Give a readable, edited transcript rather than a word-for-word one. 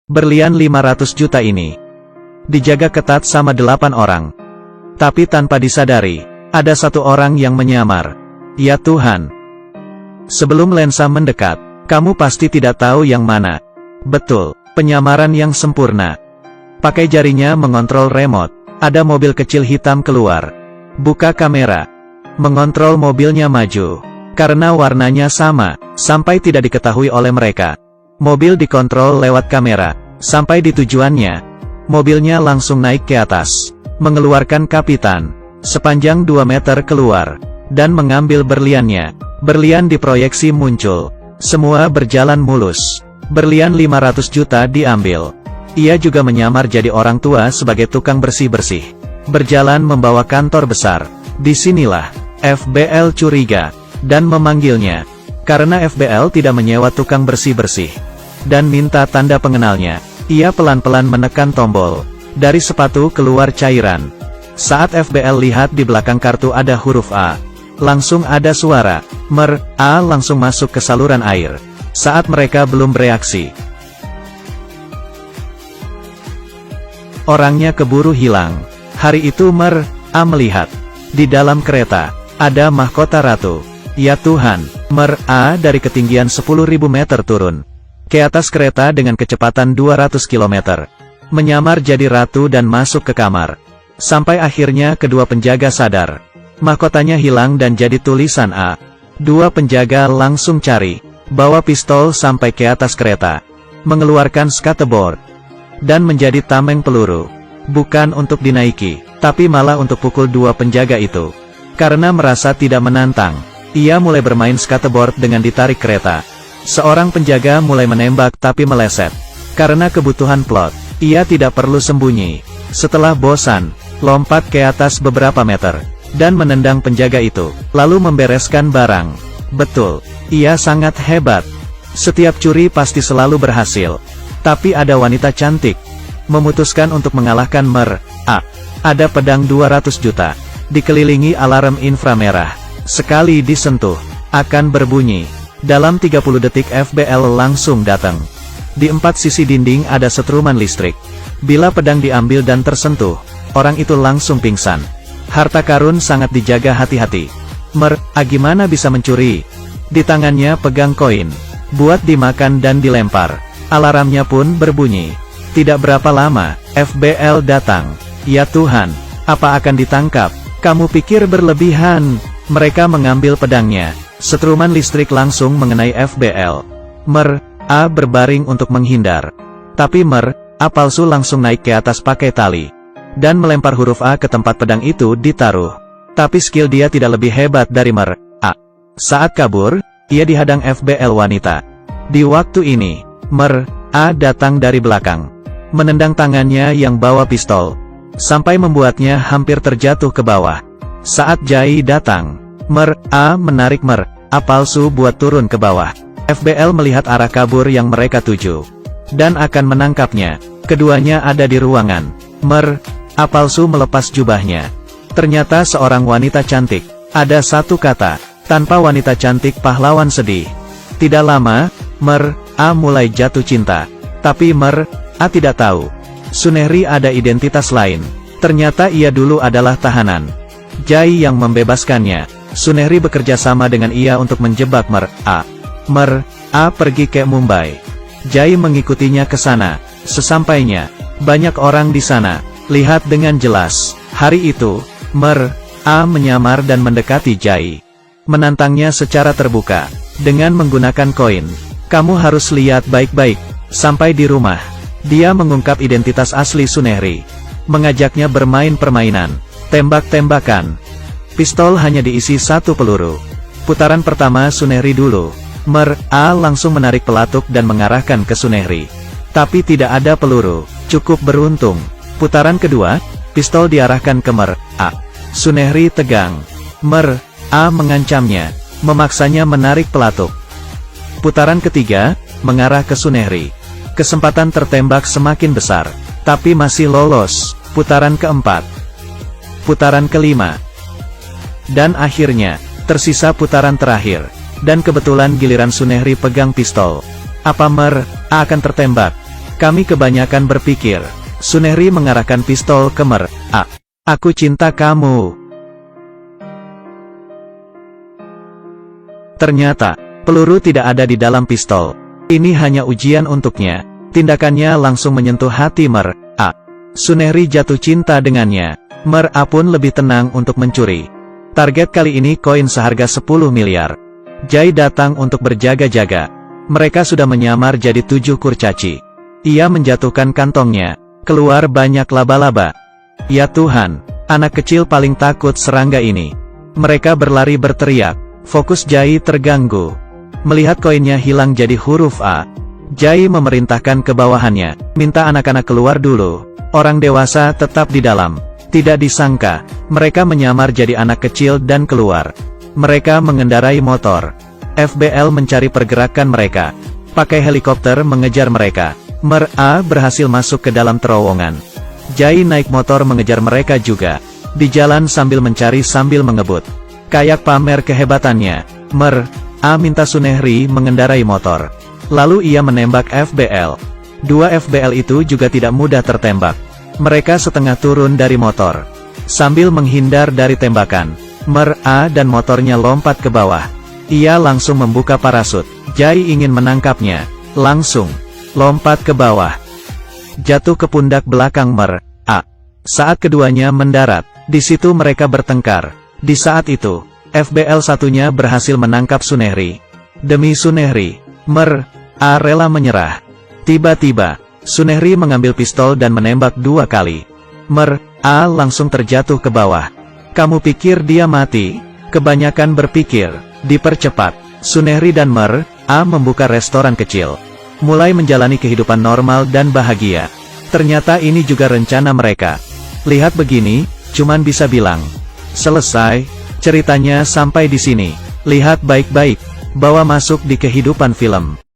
Berlian 500 juta ini dijaga ketat sama 8 orang. Tapi tanpa disadari, ada satu orang yang menyamar. Ya Tuhan. Sebelum lensa mendekat, kamu pasti tidak tahu yang mana. Betul, penyamaran yang sempurna. Pakai jarinya mengontrol remote. Ada mobil kecil hitam keluar. Buka kamera. Mengontrol mobilnya maju. Karena warnanya sama, sampai tidak diketahui oleh mereka. Mobil dikontrol lewat kamera. Sampai di tujuannya, mobilnya langsung naik ke atas. Mengeluarkan kapitan. Sepanjang 2 meter keluar. Dan mengambil berliannya. Berlian diproyeksi muncul. Semua berjalan mulus. Berlian 500 juta diambil. Ia juga menyamar jadi orang tua sebagai tukang bersih-bersih. Berjalan membawa kantor besar. Disinilah FBL curiga dan memanggilnya. Karena FBL tidak menyewa tukang bersih-bersih. Dan minta tanda pengenalnya. Ia pelan-pelan menekan tombol. Dari sepatu keluar cairan. Saat FBL lihat di belakang kartu ada huruf A. Langsung ada suara. Mer, A langsung masuk ke saluran air. Saat mereka belum bereaksi, orangnya keburu hilang. Hari itu Mer, A melihat. Di dalam kereta, ada mahkota ratu. Ya Tuhan, Mer, A dari ketinggian 10.000 meter turun ke atas kereta dengan kecepatan 200 km. Menyamar jadi ratu dan masuk ke kamar. Sampai akhirnya kedua penjaga sadar. Mahkotanya hilang dan jadi tulisan A. Dua penjaga langsung cari. Bawa pistol sampai ke atas kereta. Mengeluarkan skateboard. Dan menjadi tameng peluru. Bukan untuk dinaiki, tapi malah untuk pukul dua penjaga itu. Karena merasa tidak menantang, ia mulai bermain skateboard dengan ditarik kereta. Seorang penjaga mulai menembak tapi meleset. Karena kebutuhan plot, ia tidak perlu sembunyi. Setelah bosan, lompat ke atas beberapa meter. Dan menendang penjaga itu, lalu membereskan barang. Betul, ia sangat hebat. Setiap curi pasti selalu berhasil. Tapi ada wanita cantik. Memutuskan untuk mengalahkan Mer, A. Ada pedang 200 juta. Dikelilingi alarm inframerah. Sekali disentuh, akan berbunyi. Dalam 30 detik FBL langsung datang. Di 4 sisi dinding ada setruman listrik. Bila pedang diambil dan tersentuh, orang itu langsung pingsan. Harta karun sangat dijaga hati-hati. Mer, A gimana bisa mencuri? Di tangannya pegang koin. Buat dimakan dan dilempar. Alarmnya pun berbunyi. Tidak berapa lama, FBL datang. Ya Tuhan, apa akan ditangkap? Kamu pikir berlebihan? Mereka mengambil pedangnya. Setruman listrik langsung mengenai FBL. Mer, A berbaring untuk menghindar. Tapi Mer, A palsu langsung naik ke atas pakai tali. Dan melempar huruf A ke tempat pedang itu ditaruh. Tapi skill dia tidak lebih hebat dari Mer, A. Saat kabur, ia dihadang FBL wanita. Di waktu ini, Mer, A datang dari belakang. Menendang tangannya yang bawa pistol. Sampai membuatnya hampir terjatuh ke bawah. Saat Jai datang, Mer, A menarik Mer, A palsu buat turun ke bawah. FBL melihat arah kabur yang mereka tuju. Dan akan menangkapnya. Keduanya ada di ruangan. Mer, A palsu melepas jubahnya. Ternyata seorang wanita cantik. Ada satu kata. Tanpa wanita cantik pahlawan sedih. Tidak lama, Mer, A mulai jatuh cinta. Tapi Mer, A tidak tahu. Sunehri ada identitas lain. Ternyata ia dulu adalah tahanan. Jai yang membebaskannya. Sunehri bekerja sama dengan ia untuk menjebak Mer, A. Mer, A pergi ke Mumbai. Jai mengikutinya ke sana. Sesampainya, banyak orang di sana. Lihat dengan jelas. Hari itu, Mer, A menyamar dan mendekati Jai. Menantangnya secara terbuka. Dengan menggunakan koin. Kamu harus lihat baik-baik. Sampai di rumah, dia mengungkap identitas asli Sunehri. Mengajaknya bermain permainan. Tembak-tembakan. Pistol hanya diisi 1 peluru. Putaran pertama Sunehri dulu. Mer, A langsung menarik pelatuk dan mengarahkan ke Sunehri. Tapi tidak ada peluru. Cukup beruntung. Putaran kedua, pistol diarahkan ke Mer, A. Sunehri tegang. Mer, A mengancamnya. Memaksanya menarik pelatuk. Putaran ketiga, mengarah ke Sunehri. Kesempatan tertembak semakin besar. Tapi masih lolos. Putaran keempat. Putaran kelima. Dan akhirnya, tersisa putaran terakhir. Dan kebetulan giliran Sunehri pegang pistol. Apa Mer, A akan tertembak? Kami kebanyakan berpikir. Sunehri mengarahkan pistol ke Mer. Aku cinta kamu. Ternyata, peluru tidak ada di dalam pistol. Ini hanya ujian untuknya. Tindakannya langsung menyentuh hati Mer. Sunehri jatuh cinta dengannya. Mer pun lebih tenang untuk mencuri. Target kali ini koin seharga 10 miliar. Jai datang untuk berjaga-jaga. Mereka sudah menyamar jadi 7 kurcaci. Ia menjatuhkan kantongnya. Keluar banyak laba-laba. Ya Tuhan, anak kecil paling takut serangga ini. Mereka berlari berteriak. Fokus Jai terganggu. Melihat koinnya hilang jadi huruf A, Jai memerintahkan ke bawahannya, minta anak-anak keluar dulu. Orang dewasa tetap di dalam. Tidak disangka, mereka menyamar jadi anak kecil dan keluar. Mereka mengendarai motor. FBL mencari pergerakan mereka. Pakai helikopter mengejar mereka. Mer berhasil masuk ke dalam terowongan. Jai naik motor mengejar mereka juga. Di jalan sambil mencari sambil mengebut. Kayak pamer kehebatannya. Mer minta Sunehri mengendarai motor. Lalu ia menembak FBL. 2 FBL itu juga tidak mudah tertembak. Mereka setengah turun dari motor. Sambil menghindar dari tembakan, Mer dan motornya lompat ke bawah. Ia langsung membuka parasut. Jai ingin menangkapnya. Langsung lompat ke bawah. Jatuh ke pundak belakang Mer Saat keduanya mendarat, di situ mereka bertengkar. Di saat itu, FBL satunya berhasil menangkap Sunehri. Demi Sunehri, Mer rela menyerah. Tiba-tiba, Sunehri mengambil pistol dan menembak 2 kali. Mer langsung terjatuh ke bawah. Kamu pikir dia mati? Kebanyakan berpikir. Dipercepat, Sunehri dan Mer membuka restoran kecil. Mulai menjalani kehidupan normal dan bahagia. Ternyata ini juga rencana mereka. Lihat begini, cuman bisa bilang. Selesai, ceritanya sampai di sini. Lihat baik-baik, bawa masuk di kehidupan film.